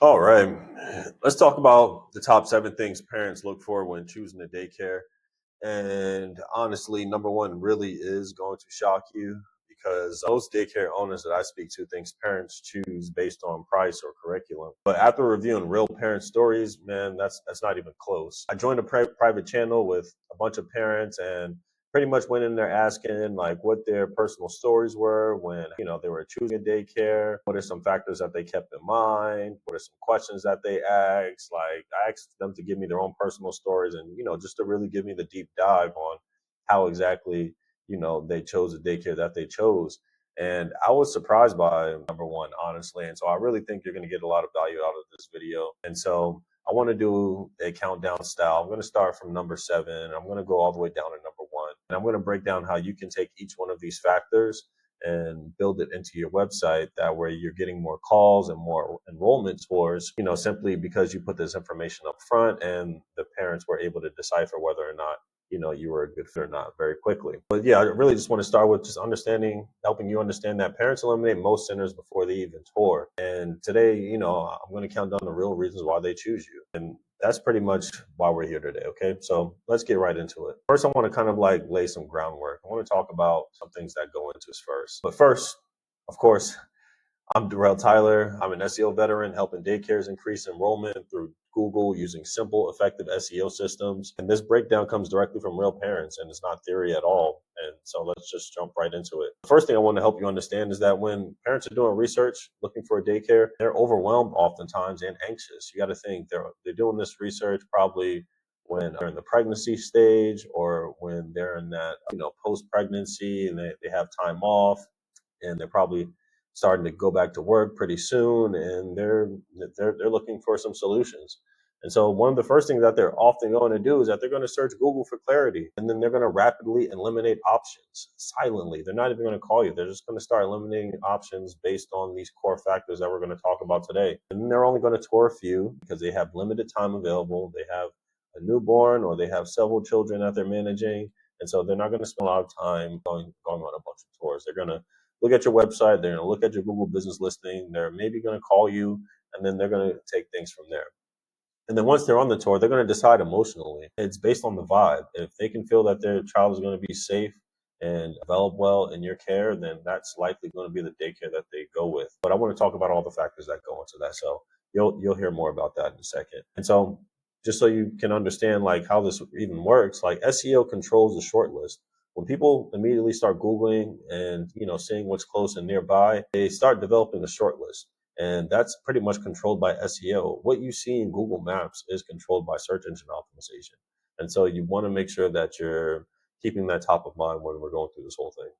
All right. Let's talk about the top 7 things parents look for when choosing a daycare. And honestly, number one really is going to shock you because most daycare owners that I speak to thinks parents choose based on price or curriculum. But after reviewing real parent stories, man, that's not even close. I joined a private channel with a bunch of parents and pretty much went in there asking like what their personal stories were when they were choosing a daycare. What are some factors that they kept in mind? What are some questions that they asked? Like I asked them to give me their own personal stories and just to really give me the deep dive on how exactly they chose the daycare that they chose. And I was surprised by number one, honestly. And so I really think you're going to get a lot of value out of this video. And so I want to do a countdown style. I'm going to start from number 7. I'm going to go all the way down to number 1. And I'm going to break down how you can take each one of these factors and build it into your website. That way you're getting more calls and more enrollment scores, simply because you put this information up front and the parents were able to decipher whether or not you were a good fit or not very quickly. But yeah, I really just want to start with just helping you understand that parents eliminate most centers before they even tour. And today, I'm going to count down the real reasons why they choose you. And that's pretty much why we're here today. Okay. So let's get right into it. First, I want to kind of like lay some groundwork. I want to talk about some things that go into this first. But first, of course, I'm Darrell Tyler. I'm an SEO veteran helping daycares increase enrollment through Google using simple, effective SEO systems. And this breakdown comes directly from real parents and it's not theory at all. And so let's just jump right into it. The first thing I want to help you understand is that when parents are doing research looking for a daycare, they're overwhelmed oftentimes and anxious. You got to think they're doing this research probably when they're in the pregnancy stage or when they're in that, post-pregnancy and they have time off and they're probably starting to go back to work pretty soon, and they're looking for some solutions. And so one of the first things that they're often going to do is that they're going to search Google for clarity, and then they're going to rapidly eliminate options silently. They're not even going to call you. They're just going to start eliminating options based on these core factors that we're going to talk about today. And then they're only going to tour a few because they have limited time available. They have a newborn or they have several children that they're managing. And so they're not going to spend a lot of time going on a bunch of tours. They're going to look at your website, they're going to look at your Google business listing, they're maybe going to call you, and then they're going to take things from there. And then once they're on the tour, they're going to decide emotionally. It's based on the vibe. If they can feel that their child is going to be safe and develop well in your care, then that's likely going to be the daycare that they go with. But I want to talk about all the factors that go into that. So you'll hear more about that in a second. And so just so you can understand like how this even works, like SEO controls the short list. When people immediately start Googling and seeing what's close and nearby, they start developing a short list. And that's pretty much controlled by SEO. What you see in Google Maps is controlled by search engine optimization. And so you want to make sure that you're keeping that top of mind when we're going through this whole thing.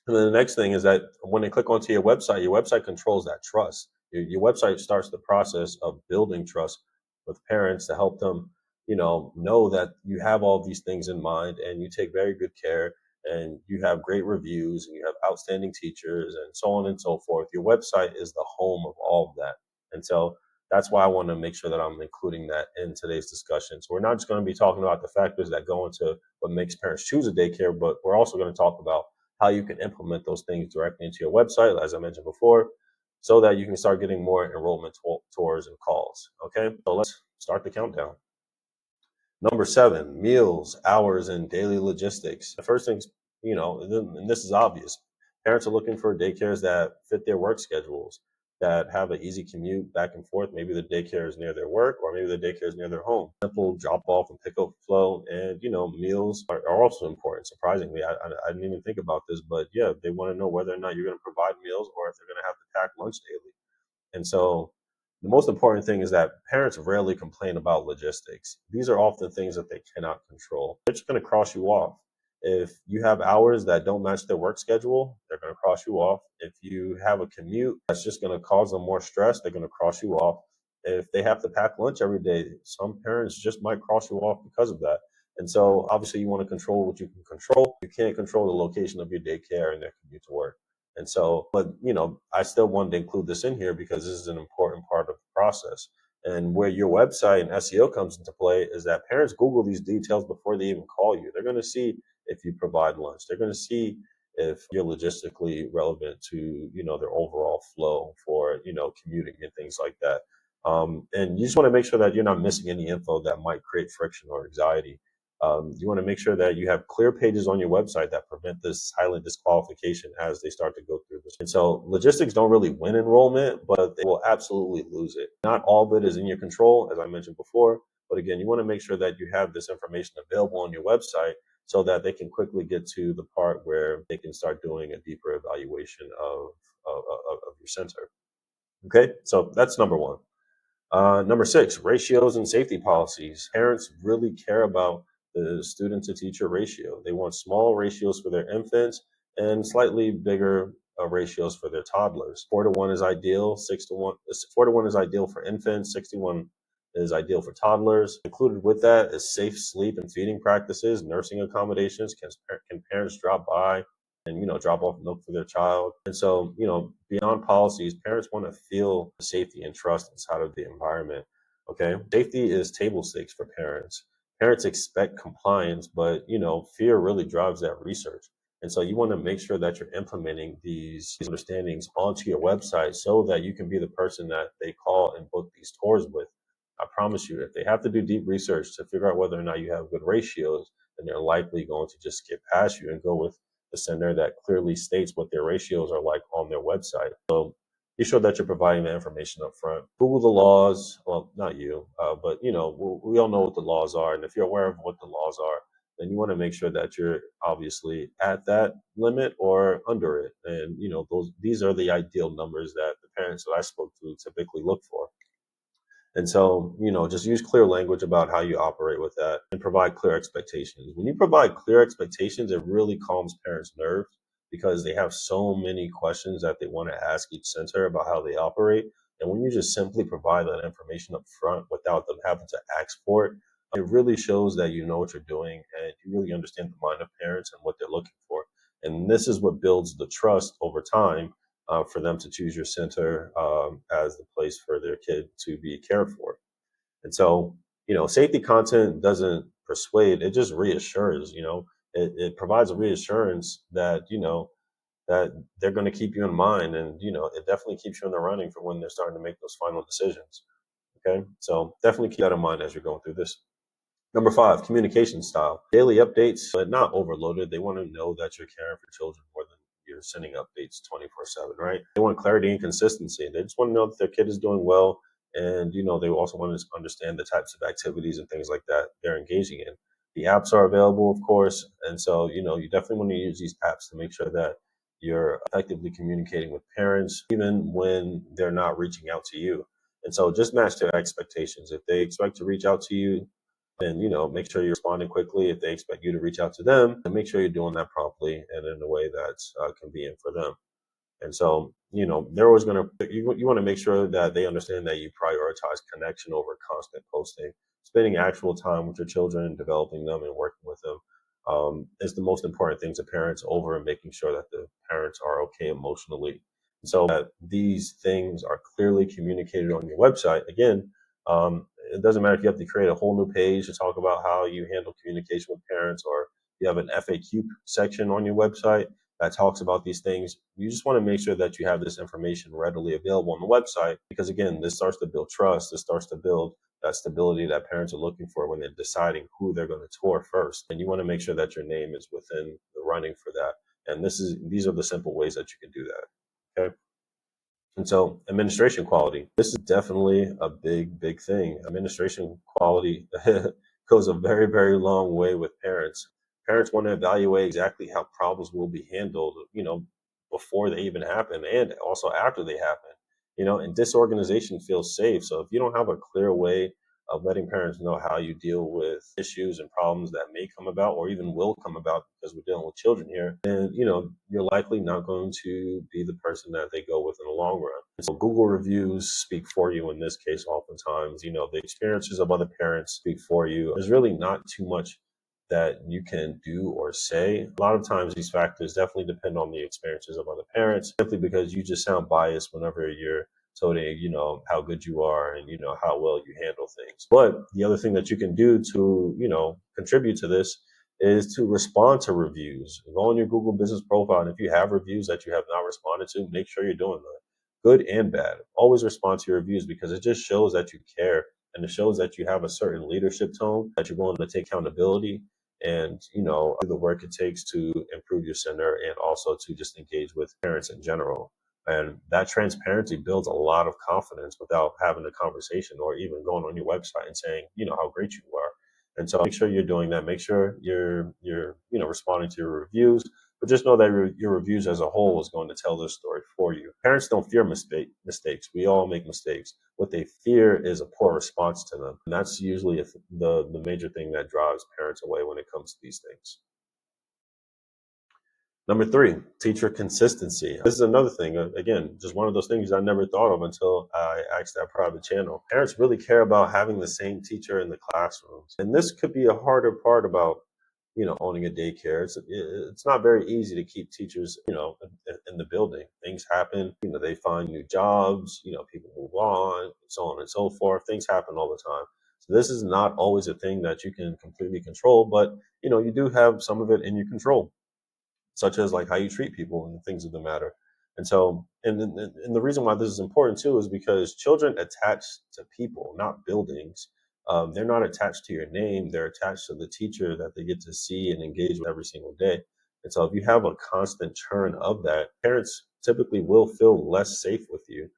And then the next thing is that when they click onto your website controls that trust. Your website starts the process of building trust with parents to help them, know that you have all these things in mind and you take very good care and you have great reviews and you have outstanding teachers and so on and so forth. Your website is the home of all of that. And so that's why I want to make sure that I'm including that in today's discussion. So we're not just going to be talking about the factors that go into what makes parents choose a daycare, but we're also going to talk about how you can implement those things directly into your website, as I mentioned before, so that you can start getting more enrollment tours and calls. Okay, so let's start the countdown. Number 7, meals, hours, and daily logistics. The first things, and this is obvious, parents are looking for daycares that fit their work schedules, that have an easy commute back and forth. Maybe the daycare is near their work, or maybe the daycare is near their home. Simple drop off and pick up flow, and meals are also important. Surprisingly, I didn't even think about this, but yeah, they want to know whether or not you're going to provide meals or if they're going to have to pack lunch daily. And so the most important thing is that parents rarely complain about logistics. These are often things that they cannot control. They're just going to cross you off. If you have hours that don't match their work schedule, they're going to cross you off. If you have a commute that's just going to cause them more stress, they're going to cross you off. If they have to pack lunch every day, some parents just might cross you off because of that. And so obviously you want to control what you can control. You can't control the location of your daycare and their commute to work. And so, but I still wanted to include this in here because this is an important part of the process. And where your website and SEO comes into play is that parents Google these details before they even call you. They're going to see if you provide lunch. They're going to see if you're logistically relevant to, their overall flow for, commuting and things like that. And you just want to make sure that you're not missing any info that might create friction or anxiety. You want to make sure that you have clear pages on your website that prevent this silent disqualification as they start to go through this. And so logistics don't really win enrollment, but they will absolutely lose it. Not all of it is in your control, as I mentioned before. But again, you want to make sure that you have this information available on your website so that they can quickly get to the part where they can start doing a deeper evaluation of your center. Okay, so that's number one. Number six, ratios and safety policies. Parents really care about the student to teacher ratio. They want small ratios for their infants and slightly bigger ratios for their toddlers. 4-to-1 is ideal. 6-to-1, 4-to-1 is ideal for infants. 6-to-1 is ideal for toddlers. Included with that is safe sleep and feeding practices, nursing accommodations. Can parents drop by and drop off milk for their child? And so beyond policies, parents want to feel safety and trust inside of the environment. Okay, safety is table stakes for parents. Parents expect compliance, but fear really drives that research. And so you want to make sure that you're implementing these understandings onto your website so that you can be the person that they call and book these tours with. I promise you, if they have to do deep research to figure out whether or not you have good ratios, then they're likely going to just skip past you and go with the center that clearly states what their ratios are like on their website. So be sure that you're providing the information up front. Google the laws. Well, not you, but we all know what the laws are. And if you're aware of what the laws are, then you want to make sure that you're obviously at that limit or under it. And these are the ideal numbers that the parents that I spoke to typically look for. And so, just use clear language about how you operate with that and provide clear expectations. When you provide clear expectations, it really calms parents' nerves because they have so many questions that they want to ask each center about how they operate. And when you just simply provide that information up front without them having to ask for it, it really shows that you know what you're doing and you really understand the mind of parents and what they're looking for. And this is what builds the trust over time for them to choose your center as the place for their kid to be cared for. And so, safety content doesn't persuade; it just reassures. It provides a reassurance that that they're going to keep you in mind, and it definitely keeps you in the running for when they're starting to make those final decisions. Okay, so definitely keep that in mind as you're going through this. Number five, communication style. Daily updates, but not overloaded. They want to know that you're caring for children more than you're sending updates 24/7, right? They want clarity and consistency. They just want to know that their kid is doing well. And, they also want to understand the types of activities and things like that they're engaging in. The apps are available, of course. And so, you definitely want to use these apps to make sure that you're effectively communicating with parents, even when they're not reaching out to you. And so just match their expectations. If they expect to reach out to you, and make sure you're responding quickly. If they expect you to reach out to them, and make sure you're doing that promptly and in a way that's convenient for them. And so, they're always going to, you want to make sure that they understand that you prioritize connection over constant posting. Spending actual time with your children, developing them and working with them is the most important thing to parents over making sure that the parents are okay emotionally. So that these things are clearly communicated on your website. Again, it doesn't matter if you have to create a whole new page to talk about how you handle communication with parents, or you have an FAQ section on your website that talks about these things. You just want to make sure that you have this information readily available on the website because, again, this starts to build trust. This starts to build that stability that parents are looking for when they're deciding who they're going to tour first. And you want to make sure that your name is within the running for that. And these are the simple ways that you can do that. Okay. And so administration quality, this is definitely a big, big thing. Administration quality goes a very, very long way with parents. Parents want to evaluate exactly how problems will be handled, before they even happen and also after they happen, and disorganization feels safe. So if you don't have a clear way of letting parents know how you deal with issues and problems that may come about or even will come about because we're dealing with children here, then you're likely not going to be the person that they go with in the long run. So Google reviews speak for you in this case. Oftentimes, the experiences of other parents speak for you. There's really not too much that you can do or say. A lot of times these factors definitely depend on the experiences of other parents, simply because you just sound biased whenever you're told, how good you are and, how well you handle things. But the other thing that you can do to, contribute to this is to respond to reviews. Go on your Google business profile, and if you have reviews that you have not responded to, make sure you're doing that. good and bad. Always respond to your reviews because it just shows that you care, and it shows that you have a certain leadership tone, that you're willing to take accountability and do the work it takes to improve your center and also to just engage with parents in general. And that transparency builds a lot of confidence without having a conversation or even going on your website and saying, how great you are. And so make sure you're doing that. Make sure you're responding to your reviews, but just know that your reviews as a whole is going to tell this story for you. Parents don't fear mistakes. We all make mistakes. What they fear is a poor response to them. And that's usually the major thing that drives parents away when it comes to these things. Number three, teacher consistency. This is another thing. Again, just one of those things I never thought of until I asked that private channel. Parents really care about having the same teacher in the classrooms. And this could be a harder part about, owning a daycare. It's not very easy to keep teachers, in the building. Things happen, they find new jobs, people move on, so on and so forth. Things happen all the time. So this is not always a thing that you can completely control, but, you do have some of it in your control, such as like how you treat people and things of the matter. And so, and the reason why this is important too is because children attach to people, not buildings. They're not attached to your name; they're attached to the teacher that they get to see and engage with every single day. And so, if you have a constant churn of that, parents typically will feel less safe with you.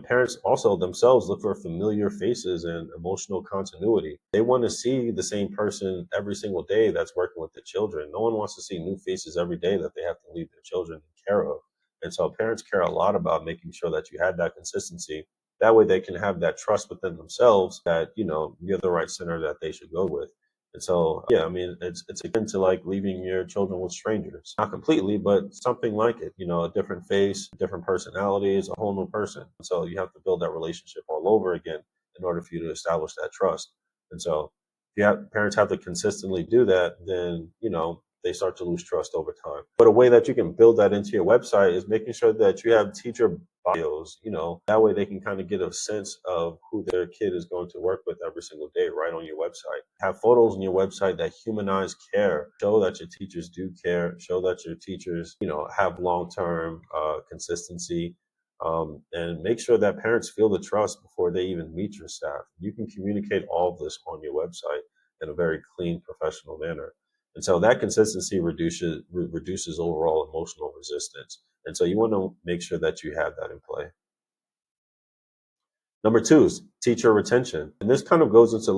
Parents also themselves look for familiar faces and emotional continuity. They want to see the same person every single day that's working with the children. No one wants to see new faces every day that they have to leave their children in care of. And so parents care a lot about making sure that you had that consistency. That way they can have that trust within themselves that, you're the right center that they should go with. And so, yeah, I mean, it's akin to like leaving your children with strangers. Not completely, but something like it. A different face, different personalities, a whole new person. So you have to build that relationship all over again in order for you to establish that trust. And so, if parents have to consistently do that, then they start to lose trust over time. But a way that you can build that into your website is making sure that you have teacher bios. That way they can kind of get a sense of who their kid is going to work with every single day right on your website. Have photos on your website that humanize care, show that your teachers do care, show that your teachers, have long-term consistency, and make sure that parents feel the trust before they even meet your staff. You can communicate all of this on your website in a very clean, professional manner. And so that consistency reduces overall emotional resistance. And so you want to make sure that you have that in play. Number two is teacher retention. And this kind of goes into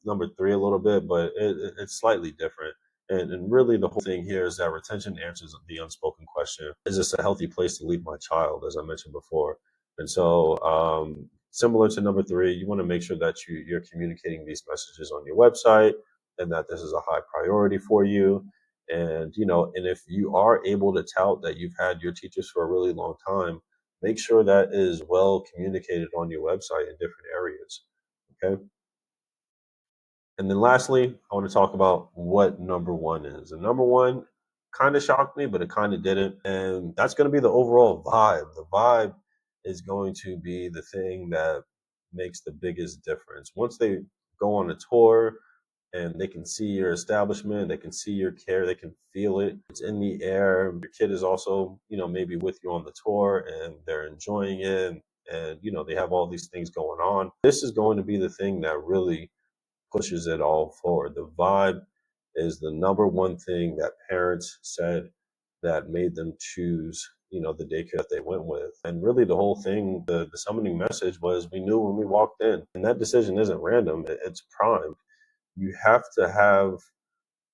number three a little bit, but it's slightly different. And really, the whole thing here is that retention answers the unspoken question: is this a healthy place to leave my child? As I mentioned before. And so, similar to number three, you want to make sure that you're communicating these messages on your website and that this is a high priority for you. And, and if you are able to tout that you've had your teachers for a really long time, make sure that is well communicated on your website in different areas. Okay. And then lastly, I want to talk about what number one is. And number one kind of shocked me, but it kind of didn't. And that's going to be the overall vibe. The vibe is going to be the thing that makes the biggest difference. Once they go on a tour, and they can see your establishment, they can see your care, they can feel it. It's in the air. Your kid is also, maybe with you on the tour and they're enjoying it. And, they have all these things going on. This is going to be the thing that really pushes it all forward. The vibe is the number one thing that parents said that made them choose, the daycare that they went with. And really the whole thing, the summoning message was we knew when we walked in. And that decision isn't random, it's primed. You have to have,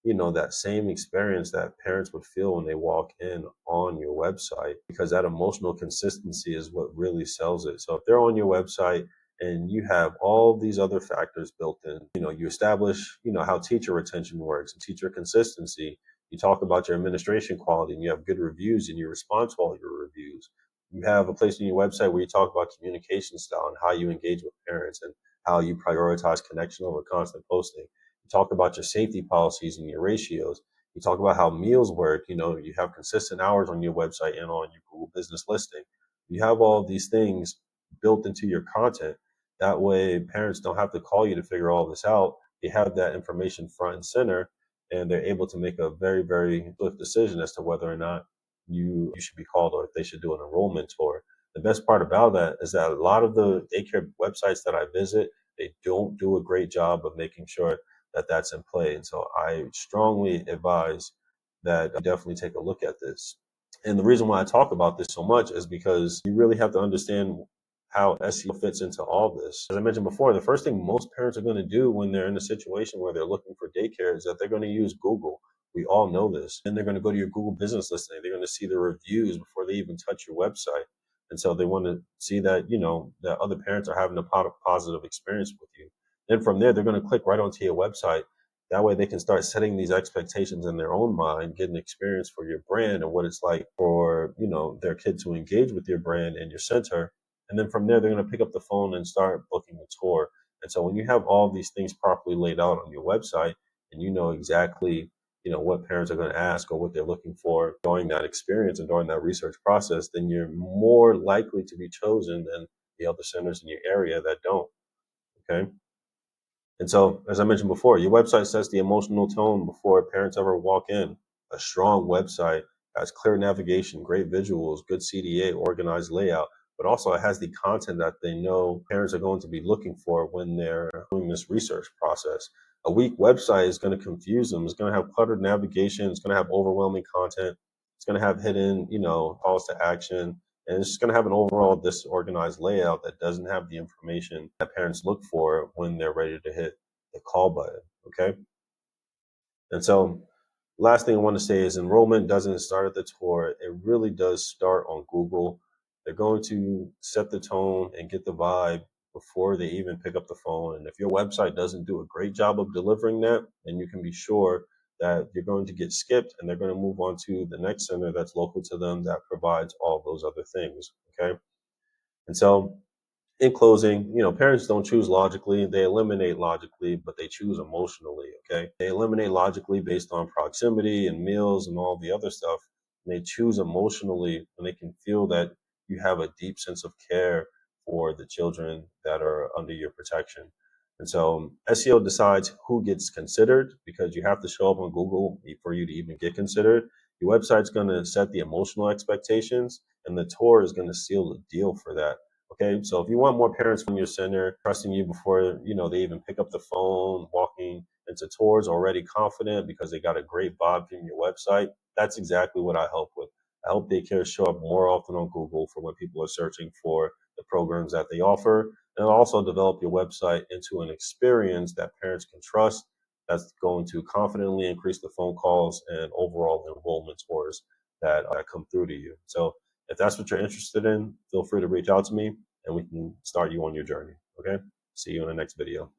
that same experience that parents would feel when they walk in on your website, because that emotional consistency is what really sells it. So if they're on your website and you have all these other factors built in, you establish, how teacher retention works and teacher consistency. You talk about your administration quality and you have good reviews and you respond to all your reviews. You have a place on your website where you talk about communication style and how you engage with parents and how you prioritize connection over constant posting. You talk about your safety policies and your ratios. You talk about how meals work. You have consistent hours on your website and on your Google business listing. You have all these things built into your content. That way, parents don't have to call you to figure all this out. They have that information front and center, and they're able to make a very, very swift decision as to whether or not you should be called or if they should do an enrollment tour. The best part about that is that a lot of the daycare websites that I visit, they don't do a great job of making sure that that's in play. And so I strongly advise that you definitely take a look at this. And the reason why I talk about this so much is because you really have to understand how SEO fits into all this. As I mentioned before, the first thing most parents are going to do when they're in a situation where they're looking for daycare is that they're going to use Google. We all know this. And they're going to go to your Google business listing. They're going to see the reviews before they even touch your website. And so they want to see that, that other parents are having a positive experience with you. Then from there, they're going to click right onto your website. That way they can start setting these expectations in their own mind, get an experience for your brand and what it's like for, their kid to engage with your brand and your center. And then from there, they're going to pick up the phone and start booking a tour. And so when you have all these things properly laid out on your website and you know exactly, what parents are going to ask or what they're looking for during that experience and during that research process, then you're more likely to be chosen than the other centers in your area that don't. Okay. And so, as I mentioned before, your website sets the emotional tone before parents ever walk in. A strong website has clear navigation, great visuals, good CDA, organized layout, but also it has the content that they know parents are going to be looking for when they're doing this research process. A weak website is going to confuse them. It's going to have cluttered navigation. It's going to have overwhelming content. It's going to have hidden, calls to action. And it's just going to have an overall disorganized layout that doesn't have the information that parents look for when they're ready to hit the call button. Okay. And so, last thing I want to say is enrollment doesn't start at the tour. It really does start on Google. They're going to set the tone and get the vibe before they even pick up the phone. And if your website doesn't do a great job of delivering that, then you can be sure that you're going to get skipped and they're going to move on to the next center that's local to them that provides all those other things. Okay. And so, in closing, parents don't choose logically, they eliminate logically, but they choose emotionally, okay? They eliminate logically based on proximity and meals and all the other stuff. And they choose emotionally when they can feel that you have a deep sense of care for the children that are under your protection. And so SEO decides who gets considered because you have to show up on Google for you to even get considered. Your website's going to set the emotional expectations, and the tour is going to seal the deal for that. Okay, so if you want more parents from your center trusting you before they even pick up the phone, walking into tours already confident because they got a great vibe from your website, that's exactly what I help with. I help daycare show up more often on Google for when people are searching for the programs that they offer, and also develop your website into an experience that parents can trust. That's going to confidently increase the phone calls and overall enrollment scores that come through to you. So if that's what you're interested in, feel free to reach out to me and we can start you on your journey. Okay. See you in the next video.